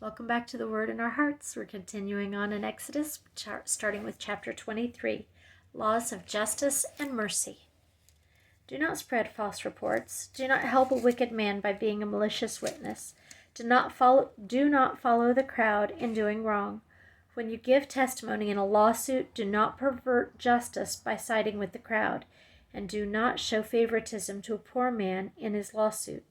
Welcome back to the Word in Our Hearts. We're continuing on in Exodus, starting with chapter 23, Laws of Justice and Mercy. Do not spread false reports. Do not help a wicked man by being a malicious witness. Do not follow the crowd in doing wrong. When you give testimony in a lawsuit, do not pervert justice by siding with the crowd, and do not show favoritism to a poor man in his lawsuit.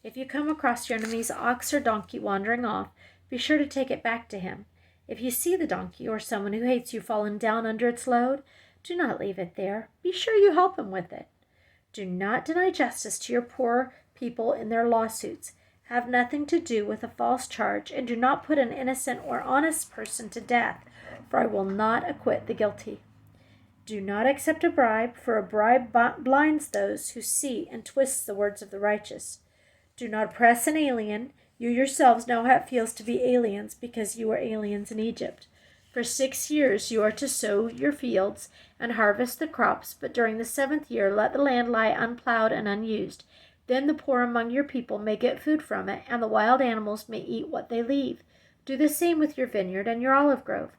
If you come across your enemy's ox or donkey wandering off, be sure to take it back to him. If you see the donkey or someone who hates you fallen down under its load, do not leave it there. Be sure you help him with it. Do not deny justice to your poor people in their lawsuits. Have nothing to do with a false charge, and do not put an innocent or honest person to death, for I will not acquit the guilty. Do not accept a bribe, for a bribe blinds those who see and twists the words of the righteous. Do not oppress an alien. You yourselves know how it feels to be aliens, because you were aliens in Egypt. For 6 years you are to sow your fields and harvest the crops, but during the 7th year let the land lie unplowed and unused. Then the poor among your people may get food from it, and the wild animals may eat what they leave. Do the same with your vineyard and your olive grove.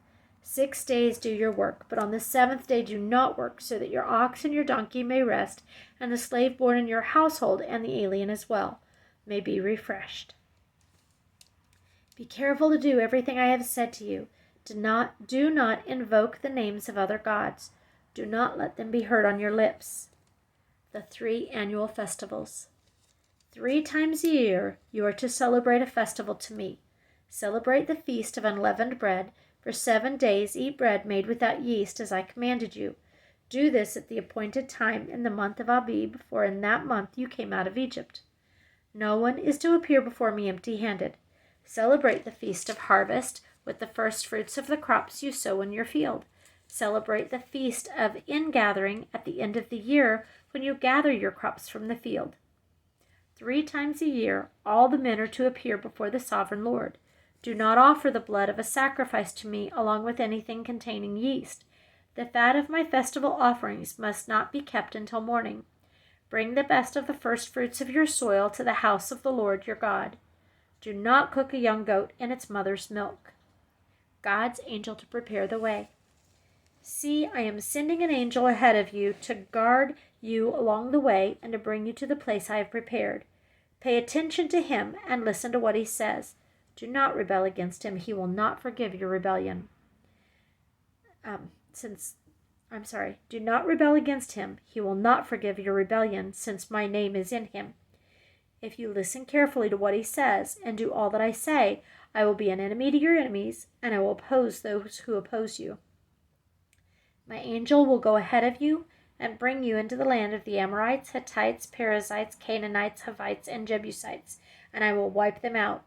6 days do your work, but on the 7th day do not work, so that your ox and your donkey may rest, and the slave born in your household and the alien as well may be refreshed. Be careful to do everything I have said to you. Do not invoke the names of other gods. Do not let them be heard on your lips. The 3 annual festivals. 3 times a year you are to celebrate a festival to me. Celebrate the feast of unleavened bread. For 7 days eat bread made without yeast, as I commanded you. Do this at the appointed time in the month of Abib, for in that month you came out of Egypt. No one is to appear before me empty-handed. Celebrate the feast of harvest with the first fruits of the crops you sow in your field. Celebrate the feast of ingathering at the end of the year, when you gather your crops from the field. 3 times a year all the men are to appear before the sovereign Lord. Do not offer the blood of a sacrifice to me along with anything containing yeast. The fat of my festival offerings must not be kept until morning. Bring the best of the first fruits of your soil to the house of the Lord your God. Do not cook a young goat in its mother's milk. God's angel to prepare the way. See, I am sending an angel ahead of you to guard you along the way and to bring you to the place I have prepared. Pay attention to him and listen to what he says. Do not rebel against him. He will not forgive your rebellion. Do not rebel against him. He will not forgive your rebellion, since my name is in him. If you listen carefully to what he says and do all that I say, I will be an enemy to your enemies, and I will oppose those who oppose you. My angel will go ahead of you and bring you into the land of the Amorites, Hittites, Perizzites, Canaanites, Hivites, and Jebusites, and I will wipe them out.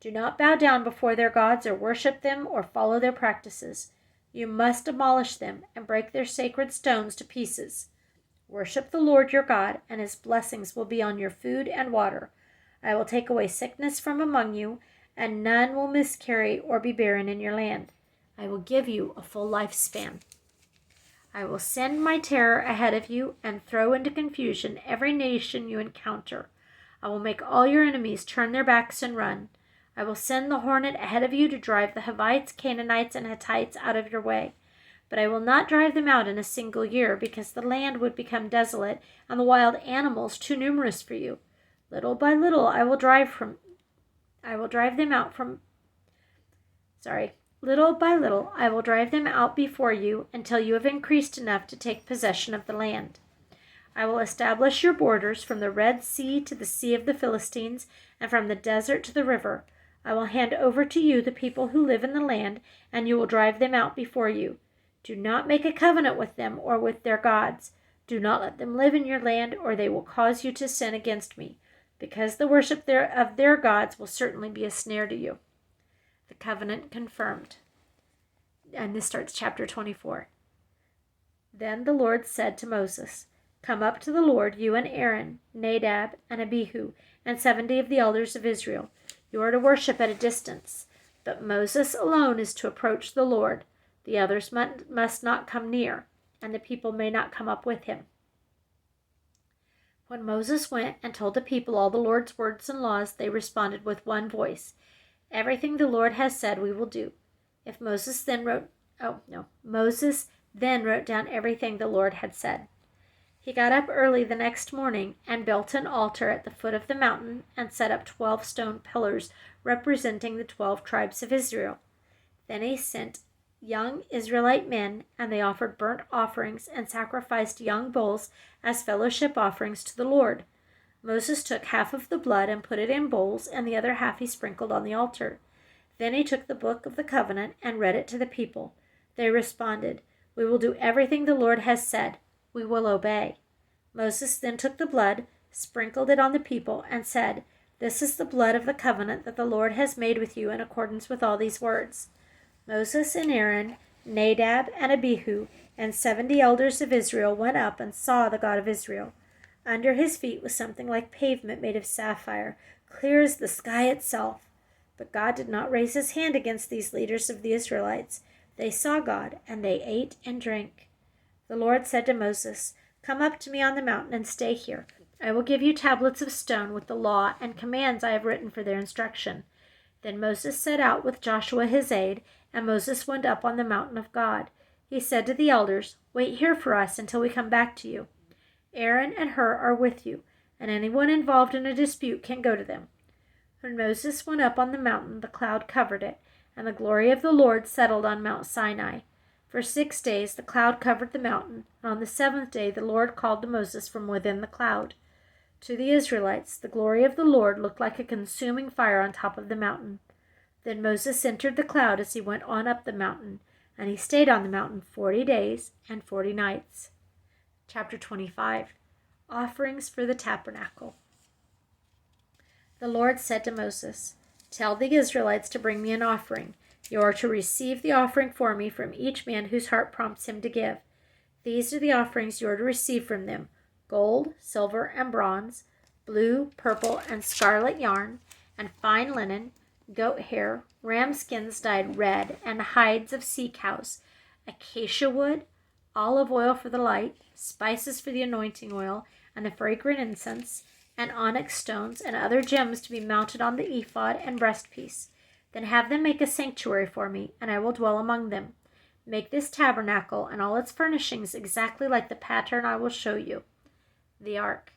Do not bow down before their gods or worship them or follow their practices. You must demolish them and break their sacred stones to pieces. Worship the Lord your God, and his blessings will be on your food and water. I will take away sickness from among you, and none will miscarry or be barren in your land. I will give you a full lifespan. I will send my terror ahead of you and throw into confusion every nation you encounter. I will make all your enemies turn their backs and run. I will send the hornet ahead of you to drive the Hivites, Canaanites, and Hittites out of your way. But I will not drive them out in a single year, because the land would become desolate and the wild animals too numerous for you. Little by little I will drive them out before you until you have increased enough to take possession of the land. I will establish your borders from the Red Sea to the Sea of the Philistines, and from the desert to the river. I will hand over to you the people who live in the land, and you will drive them out before you. Do not make a covenant with them or with their gods. Do not let them live in your land, or they will cause you to sin against me, because the worship of their gods will certainly be a snare to you. The covenant confirmed. And this starts chapter 24. Then the Lord said to Moses, Come up to the Lord, you and Aaron, Nadab, and Abihu, and 70 of the elders of Israel. You are to worship at a distance, but Moses alone is to approach the Lord. The others must not come near, and the people may not come up with him. When Moses went and told the people all the Lord's words and laws, they responded with one voice, Everything the Lord has said we will do. Moses then wrote down everything the Lord had said. He got up early the next morning and built an altar at the foot of the mountain and set up 12 stone pillars representing the 12 tribes of Israel. Then he sent young Israelite men, and they offered burnt offerings and sacrificed young bulls as fellowship offerings to the Lord. Moses took half of the blood and put it in bowls, and the other half he sprinkled on the altar. Then he took the book of the covenant and read it to the people. They responded, "We will do everything the Lord has said. We will obey." Moses then took the blood, sprinkled it on the people, and said, "This is the blood of the covenant that the Lord has made with you in accordance with all these words." Moses and Aaron, Nadab and Abihu, and 70 elders of Israel went up and saw the God of Israel. Under his feet was something like pavement made of sapphire, clear as the sky itself. But God did not raise his hand against these leaders of the Israelites. They saw God, and they ate and drank. The Lord said to Moses, "Come up to me on the mountain and stay here. I will give you tablets of stone with the law and commands I have written for their instruction." Then Moses set out with Joshua his aide, and Moses went up on the mountain of God. He said to the elders, "Wait here for us until we come back to you. Aaron and Hur are with you, and anyone involved in a dispute can go to them." When Moses went up on the mountain, the cloud covered it, and the glory of the Lord settled on Mount Sinai. For 6 days the cloud covered the mountain, and on the 7th day the Lord called to Moses from within the cloud. To the Israelites, the glory of the Lord looked like a consuming fire on top of the mountain. Then Moses entered the cloud as he went on up the mountain, and he stayed on the mountain 40 days and 40 nights. Chapter 25. Offerings for the Tabernacle. The Lord said to Moses, "Tell the Israelites to bring me an offering. You are to receive the offering for me from each man whose heart prompts him to give. These are the offerings you are to receive from them: gold, silver, and bronze, blue, purple, and scarlet yarn, and fine linen, goat hair, ram skins dyed red, and hides of sea cows, acacia wood, olive oil for the light, spices for the anointing oil, and the fragrant incense, and onyx stones, and other gems to be mounted on the ephod and breastpiece. Then have them make a sanctuary for me, and I will dwell among them. Make this tabernacle and all its furnishings exactly like the pattern I will show you." The ark.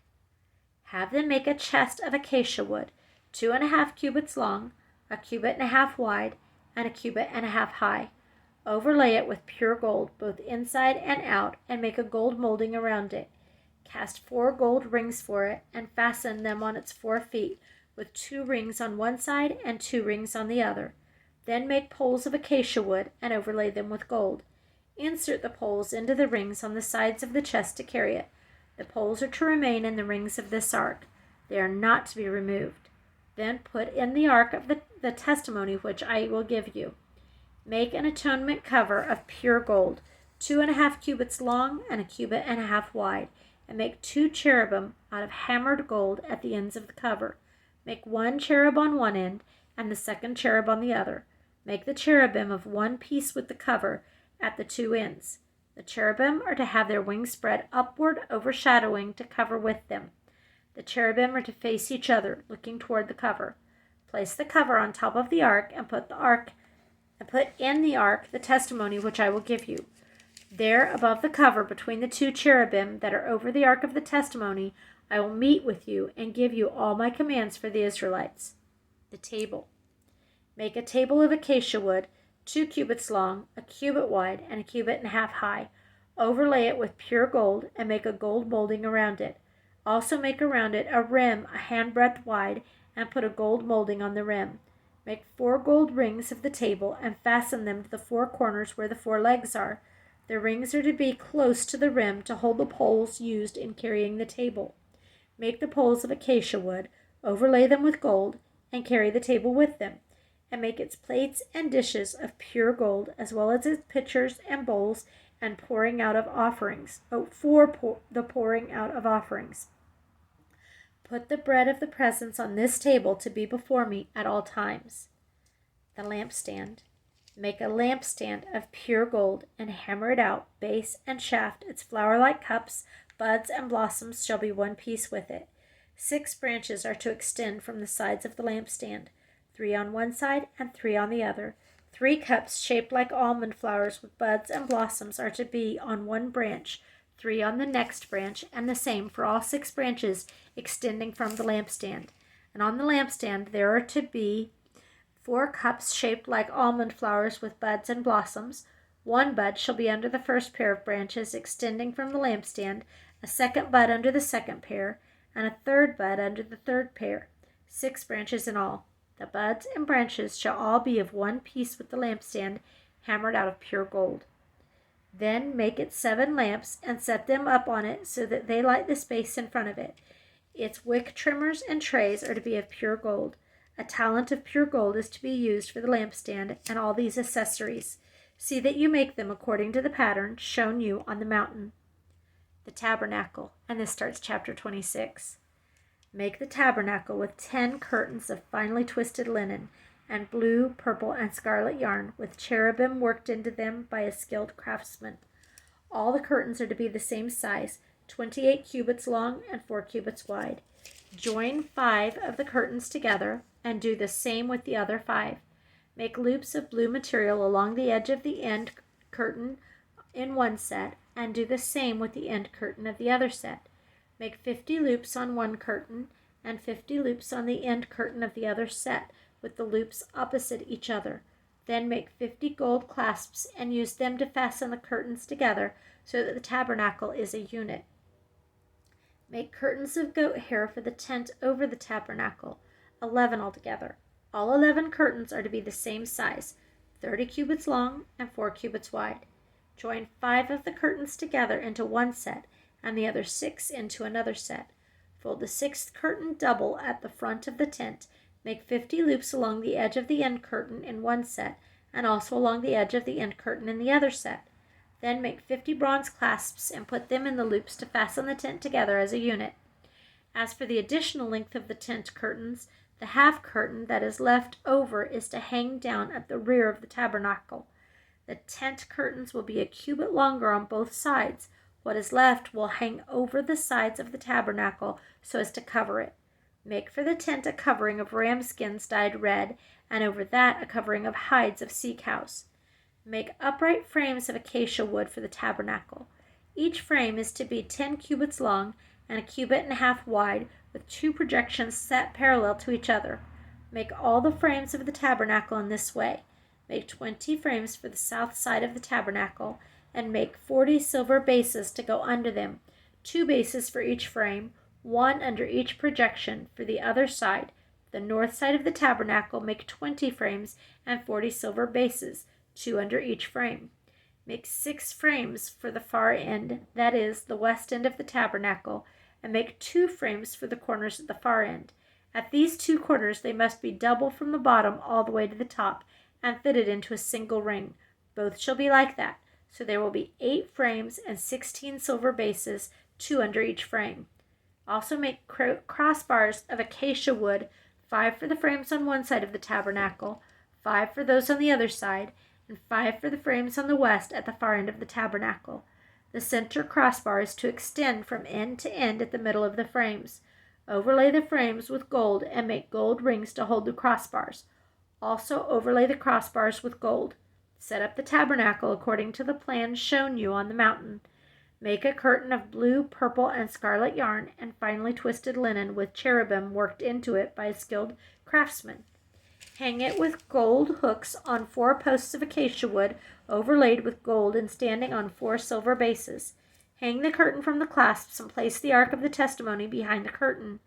Have them make a chest of acacia wood, 2.5 cubits long, 1.5 cubits wide, and 1.5 cubits high. Overlay it with pure gold, both inside and out, and make a gold molding around it. Cast 4 gold rings for it, and fasten them on its 4 feet, with 2 rings on one side and 2 rings on the other. Then make poles of acacia wood, and overlay them with gold. Insert the poles into the rings on the sides of the chest to carry it. The poles are to remain in the rings of this ark. They are not to be removed. Then put in the ark of the testimony which I will give you. Make an atonement cover of pure gold, 2.5 cubits long and 1.5 cubits wide, and make 2 cherubim out of hammered gold at the ends of the cover. Make 1 cherub on one end and the second cherub on the other. Make the cherubim of one piece with the cover at the 2 ends. The cherubim are to have their wings spread upward, overshadowing to cover with them. The cherubim are to face each other, looking toward the cover. Place the cover on top of the ark and put in the ark the testimony which I will give you. There, above the cover, between the 2 cherubim that are over the ark of the testimony, I will meet with you and give you all my commands for the Israelites. The table. Make a table of acacia wood, 2 cubits long, 1 cubit wide, and 1.5 cubits high. Overlay it with pure gold, and make a gold molding around it. Also make around it a rim a handbreadth wide, and put a gold molding on the rim. Make 4 gold rings of the table, and fasten them to the 4 corners where the 4 legs are. The rings are to be close to the rim to hold the poles used in carrying the table. Make the poles of acacia wood, overlay them with gold, and carry the table with them. And make its plates and dishes of pure gold, as well as its pitchers and bowls, and pouring out of offerings. The pouring out of offerings. Put the bread of the presence on this table to be before me at all times. The lampstand. Make a lampstand of pure gold, and hammer it out, base and shaft. Its flower-like cups, buds, and blossoms shall be one piece with it. 6 branches are to extend from the sides of the lampstand. 3 on one side and 3 on the other. 3 cups shaped like almond flowers with buds and blossoms are to be on one branch, 3 on the next branch, and the same for all 6 branches extending from the lampstand. And on the lampstand there are to be 4 cups shaped like almond flowers with buds and blossoms. 1 bud shall be under the first pair of branches extending from the lampstand, a 2nd bud under the 2nd pair, and a 3rd bud under the 3rd pair. 6 branches in all. The buds and branches shall all be of one piece with the lampstand, hammered out of pure gold. Then make it 7 lamps, and set them up on it so that they light the space in front of it. Its wick trimmers and trays are to be of pure gold. A talent of pure gold is to be used for the lampstand and all these accessories. See that you make them according to the pattern shown you on the mountain. The tabernacle, and this starts chapter 26. Make the tabernacle with 10 curtains of finely twisted linen, and blue, purple, and scarlet yarn, with cherubim worked into them by a skilled craftsman. All the curtains are to be the same size, 28 cubits long and 4 cubits wide. Join 5 of the curtains together, and do the same with the other 5. Make loops of blue material along the edge of the end curtain in one set, and do the same with the end curtain of the other set. Make 50 loops on one curtain, and 50 loops on the end curtain of the other set, with the loops opposite each other. Then make 50 gold clasps, and use them to fasten the curtains together, so that the tabernacle is a unit. Make curtains of goat hair for the tent over the tabernacle, 11 altogether. All 11 curtains are to be the same size, 30 cubits long and 4 cubits wide. Join 5 of the curtains together into one set, and the other 6 into another set. Fold the 6th curtain double at the front of the tent. Make 50 loops along the edge of the end curtain in one set, and also along the edge of the end curtain in the other set. Then make 50 bronze clasps and put them in the loops to fasten the tent together as a unit. As for the additional length of the tent curtains, the half curtain that is left over is to hang down at the rear of the tabernacle. The tent curtains will be a cubit longer on both sides. What is left will hang over the sides of the tabernacle so as to cover it. Make for the tent a covering of ram skins dyed red, and over that a covering of hides of sea cows. Make upright frames of acacia wood for the tabernacle. Each frame is to be 10 cubits long and a cubit and a half wide, with 2 projections set parallel to each other. Make all the frames of the tabernacle in this way. Make 20 frames for the south side of the tabernacle, and make 40 silver bases to go under them, 2 bases for each frame, 1 under each projection. For the other side, the north side of the tabernacle, make 20 frames and 40 silver bases, 2 under each frame. Make 6 frames for the far end, that is, the west end of the tabernacle, and make 2 frames for the corners at the far end. At these 2 corners they must be double from the bottom all the way to the top, and fitted into a single ring. Both shall be like that. So there will be 8 frames and 16 silver bases, 2 under each frame. Also make crossbars of acacia wood, 5 for the frames on one side of the tabernacle, 5 for those on the other side, and 5 for the frames on the west at the far end of the tabernacle. The center crossbar is to extend from end to end at the middle of the frames. Overlay the frames with gold and make gold rings to hold the crossbars. Also overlay the crossbars with gold. Set up the tabernacle according to the plan shown you on the mountain. Make a curtain of blue, purple, and scarlet yarn and finely twisted linen with cherubim worked into it by a skilled craftsman. Hang it with gold hooks on 4 posts of acacia wood overlaid with gold and standing on 4 silver bases. Hang the curtain from the clasps and place the ark of the testimony behind the curtain.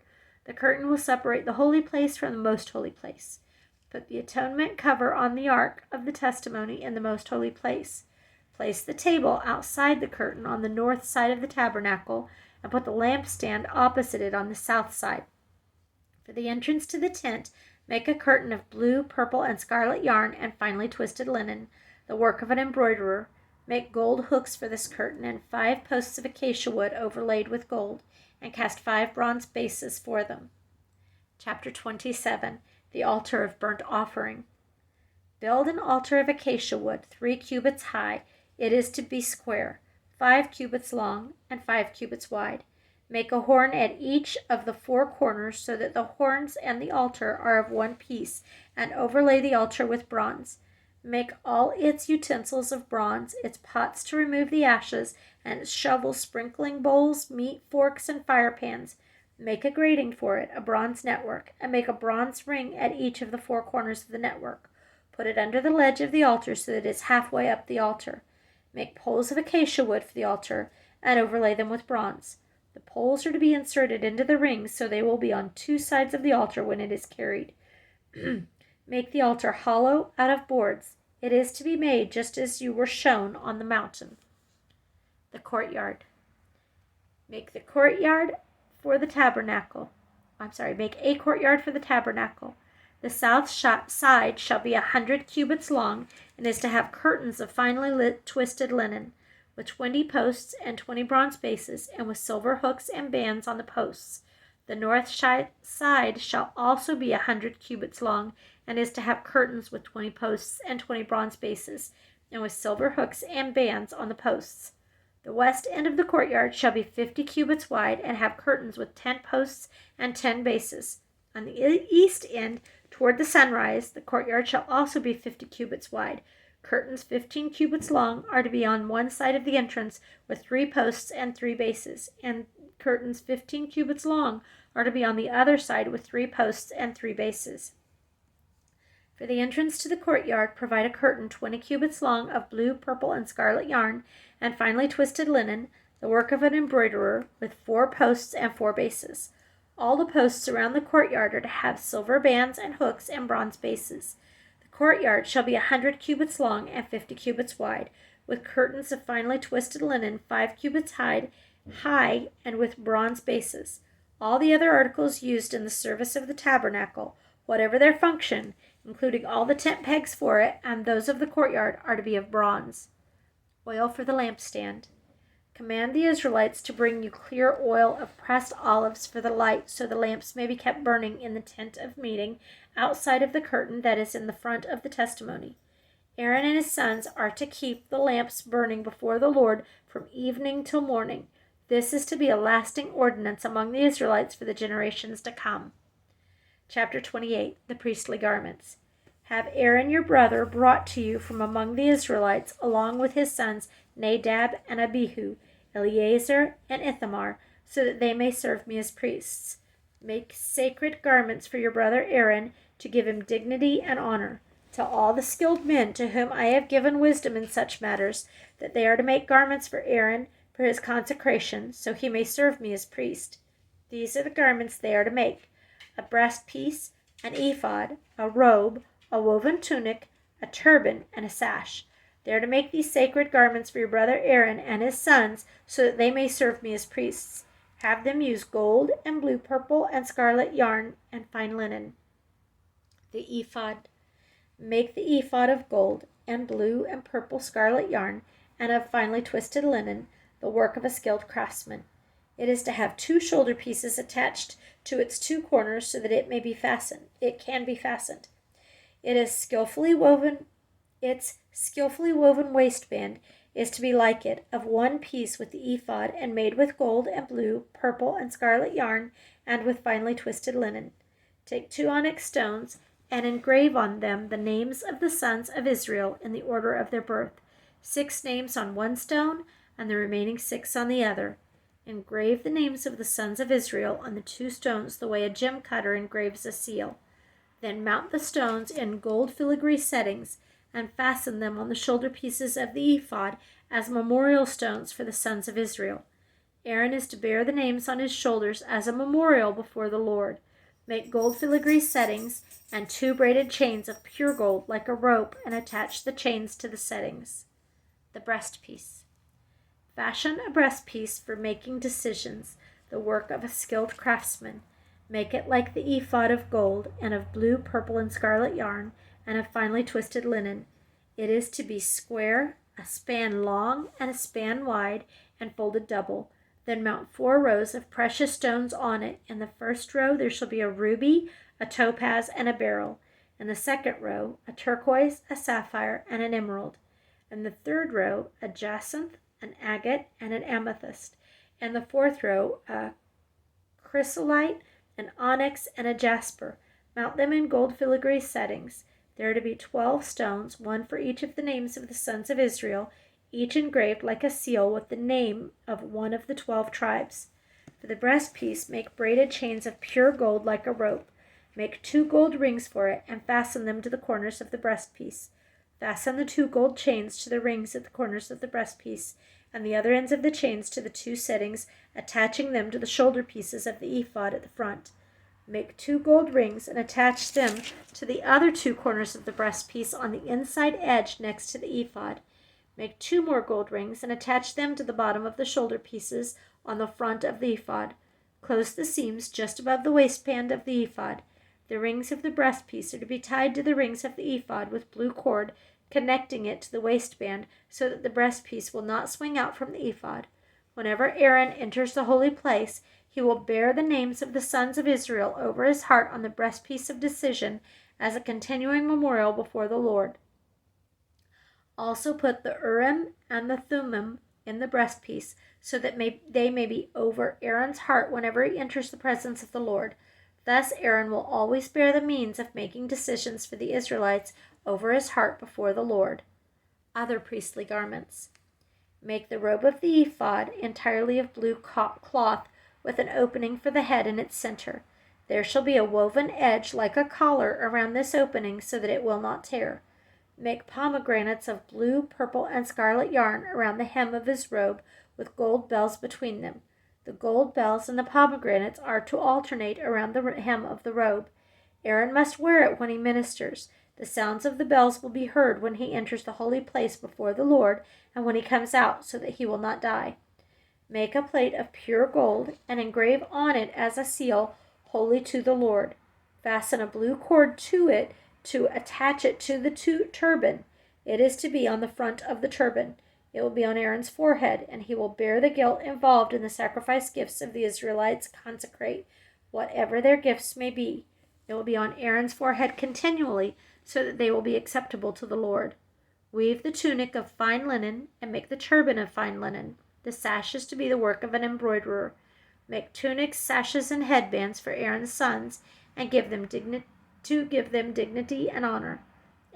The curtain will separate the holy place from the most holy place. Put the atonement cover on the ark of the testimony in the most holy place. Place the table outside the curtain on the north side of the tabernacle, and put the lampstand opposite it on the south side. For the entrance to the tent, make a curtain of blue, purple, and scarlet yarn and finely twisted linen, the work of an embroiderer. Make gold hooks for this curtain and 5 posts of acacia wood overlaid with gold, and cast 5 bronze bases for them. Chapter 27. The altar of burnt offering. Build an altar of acacia wood 3 cubits high. It is to be square, 5 cubits long, and 5 cubits wide. Make a horn at each of the 4 corners so that the horns and the altar are of one piece, and overlay the altar with bronze. Make all its utensils of bronze, its pots to remove the ashes, and its shovels, sprinkling bowls, meat forks, and fire pans. Make a grating for it, a bronze network, and make a bronze ring at each of the 4 corners of the network. Put it under the ledge of the altar so that it is halfway up the altar. Make poles of acacia wood for the altar, and overlay them with bronze. The poles are to be inserted into the rings so they will be on 2 sides of the altar when it is carried. Make the altar hollow out of boards. It is to be made just as you were shown on the mountain. The courtyard. Make the courtyard for the tabernacle. Make a courtyard for the tabernacle. The south side shall be 100 cubits long, and is to have curtains of finely twisted linen, with 20 posts and 20 bronze bases, and with silver hooks and bands on the posts. The north side shall also be 100 cubits long, and is to have curtains with 20 posts and 20 bronze bases, and with silver hooks and bands on the posts. The west end of the courtyard shall be 50 cubits wide, and have curtains with 10 posts and 10 bases. On the east end, toward the sunrise, the courtyard shall also be 50 cubits wide. Curtains 15 cubits long are to be on one side of the entrance, with 3 posts and 3 bases, and curtains 15 cubits long are to be on the other side, with 3 posts and 3 bases. For the entrance to the courtyard, provide a curtain 20 cubits long of blue, purple, and scarlet yarn, and finely twisted linen, the work of an embroiderer, with 4 posts and 4 bases. All the posts around the courtyard are to have silver bands and hooks and bronze bases. The courtyard shall be 100 cubits long and 50 cubits wide, with curtains of finely twisted linen 5 cubits high, and with bronze bases. All the other articles used in the service of the tabernacle, whatever their function, including all the tent pegs for it and those of the courtyard, are to be of bronze. Oil for the lampstand. Command the Israelites to bring you clear oil of pressed olives for the light, so the lamps may be kept burning in the tent of meeting outside of the curtain that is in the front of the testimony. Aaron and his sons are to keep the lamps burning before the Lord from evening till morning. This is to be a lasting ordinance among the Israelites for the generations to come. Chapter 28. The priestly garments. Have Aaron your brother brought to you from among the Israelites, along with his sons Nadab and Abihu, Eleazar and Ithamar, so that they may serve me as priests. Make sacred garments for your brother Aaron, to give him dignity and honor. Tell all the skilled men to whom I have given wisdom in such matters, that they are to make garments for Aaron for his consecration, so he may serve me as priest. These are the garments they are to make: a breastpiece, an ephod, a robe, a woven tunic, a turban, and a sash. They are to make these sacred garments for your brother Aaron and his sons, so that they may serve me as priests. Have them use gold and blue, purple, and scarlet yarn and fine linen. The ephod. Make the ephod of gold and blue and purple scarlet yarn, and of finely twisted linen, the work of a skilled craftsman. It is to have 2 shoulder pieces attached to its 2 corners, so that it can be fastened. Its skillfully woven waistband is to be like it, of one piece with the ephod, and made with gold and blue, purple, and scarlet yarn, and with finely twisted linen. Take 2 onyx stones, and engrave on them the names of the sons of Israel in the order of their birth, 6 names on one stone, and the remaining 6 on the other. Engrave the names of the sons of Israel on the 2 stones the way a gem cutter engraves a seal. Then mount the stones in gold filigree settings, and fasten them on the shoulder pieces of the ephod as memorial stones for the sons of Israel. Aaron is to bear the names on his shoulders as a memorial before the Lord. Make gold filigree settings and 2 braided chains of pure gold like a rope, and attach the chains to the settings. The breastpiece. Fashion a breastpiece for making decisions, the work of a skilled craftsman. Make it like the ephod of gold, and of blue, purple, and scarlet yarn, and of finely twisted linen. It is to be square, a span long and a span wide, and folded double. Then mount 4 rows of precious stones on it. In the first row there shall be a ruby, a topaz, and a beryl. In the second row, a turquoise, a sapphire, and an emerald. In the third row, a jacinth, an agate, and an amethyst. In the fourth row, a chrysolite, an onyx, and a jasper. Mount them in gold filigree settings. There are to be 12 stones, one for each of the names of the sons of Israel, each engraved like a seal with the name of one of the 12 tribes. For the breastpiece, make braided chains of pure gold like a rope. Make 2 gold rings for it, and fasten them to the corners of the breastpiece. Fasten the 2 gold chains to the rings at the corners of the breastpiece, and the other ends of the chains to the 2 settings, attaching them to the shoulder pieces of the ephod at the front. Make 2 gold rings and attach them to the other 2 corners of the breastpiece on the inside edge next to the ephod. Make 2 more gold rings and attach them to the bottom of the shoulder pieces on the front of the ephod. Close the seams just above the waistband of the ephod. The rings of the breastpiece are to be tied to the rings of the ephod with blue cord, connecting it to the waistband so that the breastpiece will not swing out from the ephod. Whenever Aaron enters the holy place, he will bear the names of the sons of Israel over his heart on the breastpiece of decision as a continuing memorial before the Lord. Also put the Urim and the Thummim in the breastpiece, so that they may be over Aaron's heart whenever he enters the presence of the Lord. Thus Aaron will always bear the means of making decisions for the Israelites over his heart before the Lord. Other priestly garments. Make the robe of the ephod entirely of blue cloth with an opening for the head in its center. There shall be a woven edge like a collar around this opening so that it will not tear. Make pomegranates of blue, purple, and scarlet yarn around the hem of his robe with gold bells between them. The gold bells and the pomegranates are to alternate around the hem of the robe. Aaron must wear it when he ministers. The sounds of the bells will be heard when he enters the holy place before the Lord and when he comes out, so that he will not die. Make a plate of pure gold and engrave on it as a seal, holy to the Lord. Fasten a blue cord to it to attach it to the turban. It is to be on the front of the turban. It will be on Aaron's forehead, and he will bear the guilt involved in the sacrifice gifts of the Israelites consecrate, whatever their gifts may be. It will be on Aaron's forehead continually, so that they will be acceptable to the Lord. Weave the tunic of fine linen, and make the turban of fine linen. The sash is to be the work of an embroiderer. Make tunics, sashes, and headbands for Aaron's sons, and give them dignity and honor.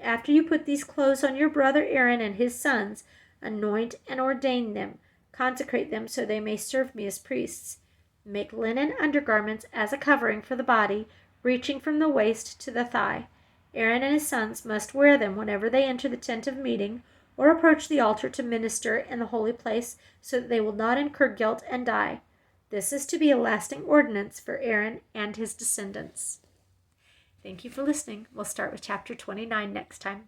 After you put these clothes on your brother Aaron and his sons, anoint and ordain them. Consecrate them so they may serve me as priests. Make linen undergarments as a covering for the body, reaching from the waist to the thigh. Aaron and his sons must wear them whenever they enter the tent of meeting or approach the altar to minister in the holy place, so that they will not incur guilt and die. This is to be a lasting ordinance for Aaron and his descendants. Thank you for listening. We'll start with chapter 29 next time.